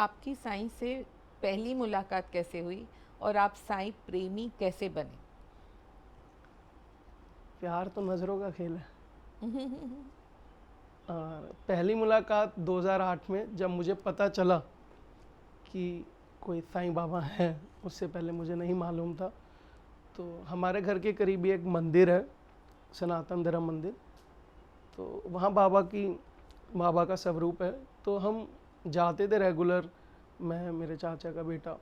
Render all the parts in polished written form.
आपकी साईं से पहली मुलाकात कैसे हुई और आप साईं प्रेमी कैसे बने? प्यार तो नज़रों का खेल है। पहली मुलाकात 2008 में जब मुझे पता चला कि कोई साईं बाबा हैं, उससे पहले मुझे नहीं मालूम था। तो हमारे घर के करीब ही एक मंदिर है, सनातन धर्म मंदिर। तो वहाँ बाबा का स्वरूप है। तो हम जाते थे रेगुलर, मैं मेरे चाचा का बेटा,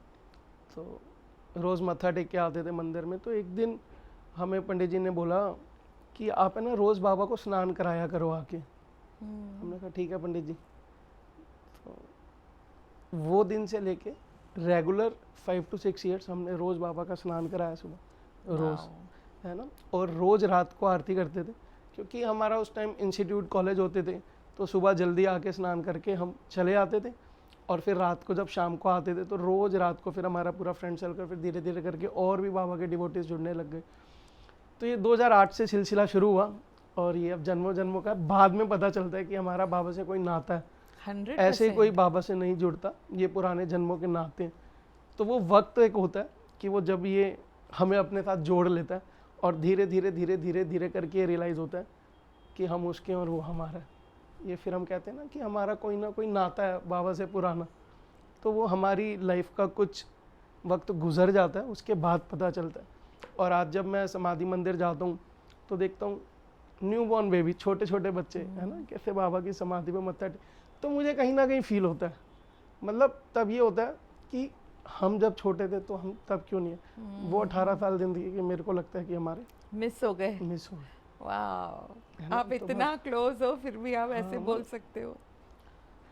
तो रोज़ मत्था टेक के आते थे मंदिर में। तो एक दिन हमें पंडित जी ने बोला कि आप है ना रोज़ बाबा को स्नान कराया करो आके। हमने कहा ठीक है पंडित जी। तो वो दिन से लेके रेगुलर 5 to 6 ईयर्स हमने रोज़ बाबा का स्नान कराया सुबह, रोज़, है ना। और रोज़ रात को आरती करते थे, क्योंकि हमारा उस टाइम इंस्टीट्यूट कॉलेज होते थे। तो सुबह जल्दी आके स्नान करके हम चले आते थे, और फिर रात को जब शाम को आते थे तो रोज़ रात को फिर हमारा पूरा फ्रेंड सर्कल फिर धीरे धीरे करके और भी बाबा के डिवोटीज जुड़ने लग गए। तो ये 2008 से सिलसिला शुरू हुआ, और ये अब जन्मों जन्मों का बाद में पता चलता है कि हमारा बाबा से कोई नाता है। 100%। ऐसे ही कोई बाबा से नहीं जुड़ता, ये पुराने जन्मों के नाते हैं। तो वो वक्त एक होता है कि वो जब ये हमें अपने साथ जोड़ लेता है, और धीरे धीरे धीरे धीरे धीरे करके ये रियलाइज़ होता है कि हम उसके हैं और वो हमारा है। ये फिर हम कहते हैं ना कि हमारा कोई ना कोई नाता है बाबा से पुराना। तो वो हमारी लाइफ का कुछ वक्त गुजर जाता है, उसके बाद पता चलता है। और आज जब मैं समाधि मंदिर जाता हूँ तो देखता हूँ न्यू बॉर्न बेबी, छोटे छोटे बच्चे, है ना, कैसे बाबा की समाधि पे मत्था तो मुझे कहीं ना कहीं फील होता है। मतलब तब ये होता है कि हम जब छोटे थे तो हम तब क्यों नहीं है। वो 18 साल जिंदगी के मेरे को लगता है कि हमारे मिस हो गए। वाह, आप इतना क्लोज हो फिर भी आप ऐसे बोल सकते हो।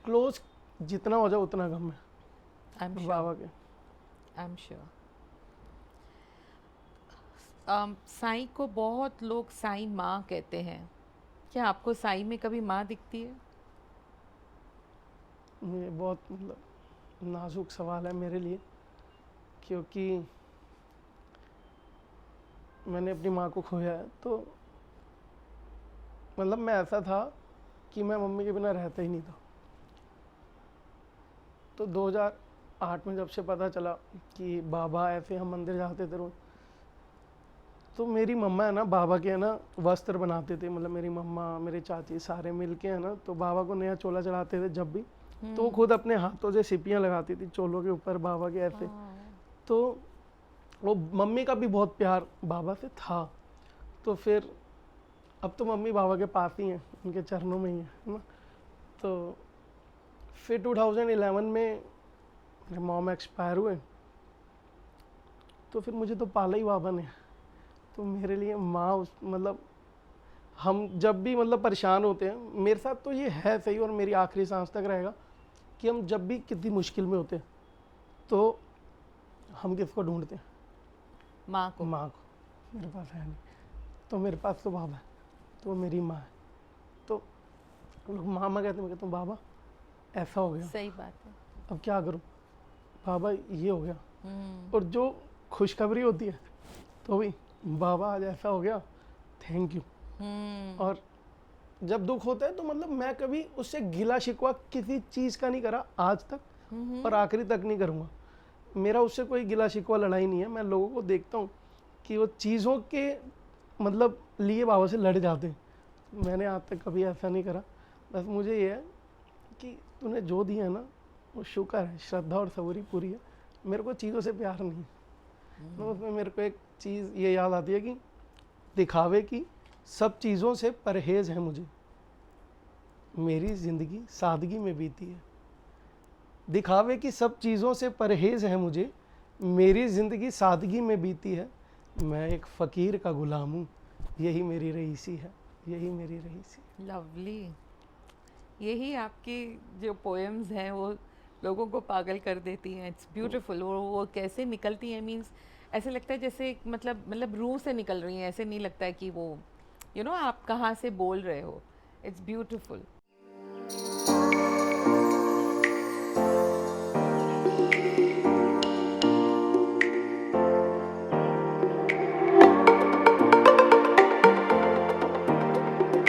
क्लोज जितना हो जाए उतना कम है बाबा के। I am sure. साईं को बहुत लोग साईं माँ कहते हैं, क्या आपको साईं में कभी माँ दिखती है? ये बहुत मतलब नाजुक सवाल है मेरे लिए, क्योंकि मैंने अपनी माँ को खोया है। तो मतलब मैं ऐसा था कि मैं मम्मी के बिना रहता ही नहीं था। तो 2008 में जब से पता चला कि बाबा ऐसे हम मंदिर जाते थे रोज, तो मेरी मम्मा है ना बाबा के है ना वस्त्र बनाते थे। मतलब मेरी मम्मा, मेरे चाची सारे मिलके है ना, तो बाबा को नया चोला चढ़ाते थे जब भी। तो वो खुद अपने हाथों से सिपियाँ लगाती थी चोलों के ऊपर बाबा के ऐसे। तो वो मम्मी का भी बहुत प्यार बाबा से था। तो फिर अब तो मम्मी बाबा के पास ही हैं, उनके चरणों में ही है ना। तो फिर 2011 में मेरे मॉम एक्सपायर हुए, तो फिर मुझे तो पाला ही बाबा ने। तो मेरे लिए माँ उस मतलब हम जब भी मतलब परेशान होते हैं, मेरे साथ तो ये है सही और मेरी आखिरी सांस तक रहेगा कि हम जब भी कितनी मुश्किल में होते हैं तो हम किसको ढूंढते हैं? माँ को। माँ को। मेरे पास है नहीं, तो मेरे पास तो बाबा है, तो मेरी माँ है। तो लोग मामा कहते हैं, मैं कहता हूँ बाबा ऐसा हो गया, सही बात है, अब क्या करूँ बाबा, ये हो गया। और जो खुशखबरी होती है तो भी बाबा आज ऐसा हो गया, थैंक यू। और जब दुख होता है तो मतलब मैं कभी उससे गिला शिकवा किसी चीज़ का नहीं करा आज तक, और आखिरी तक नहीं करूँगा। मेरा उससे कोई गिला शिकवा लड़ाई नहीं है। मैं लोगों को देखता हूँ कि वो चीज़ों के मतलब लिए बाबा से लड़ जाते हैं, मैंने आज तक कभी ऐसा नहीं करा। बस मुझे ये है कि तूने जो दिया है ना वो शुक्र है, श्रद्धा और सबूरी पूरी है। मेरे को चीज़ों से प्यार नहीं है। तो उसमें मेरे को एक चीज़ ये याद आती है कि दिखावे की सब चीज़ों से परहेज है मुझे, मेरी ज़िंदगी सादगी में बीती है। दिखावे की सब चीज़ों से परहेज है मुझे, मेरी ज़िंदगी सादगी में बीती है। मैं एक फ़कीर का गुलाम हूँ, यही मेरी रईसी है, यही मेरी रईसी। लवली। यही आपकी जो पोएम्स हैं वो लोगों को पागल कर देती हैं। It's beautiful. वो कैसे निकलती हैं, मीन्स ऐसे लगता है जैसे मतलब रूह से निकल रही हैं। ऐसे नहीं लगता है कि वो आप कहाँ से बोल रहे हो। It's beautiful.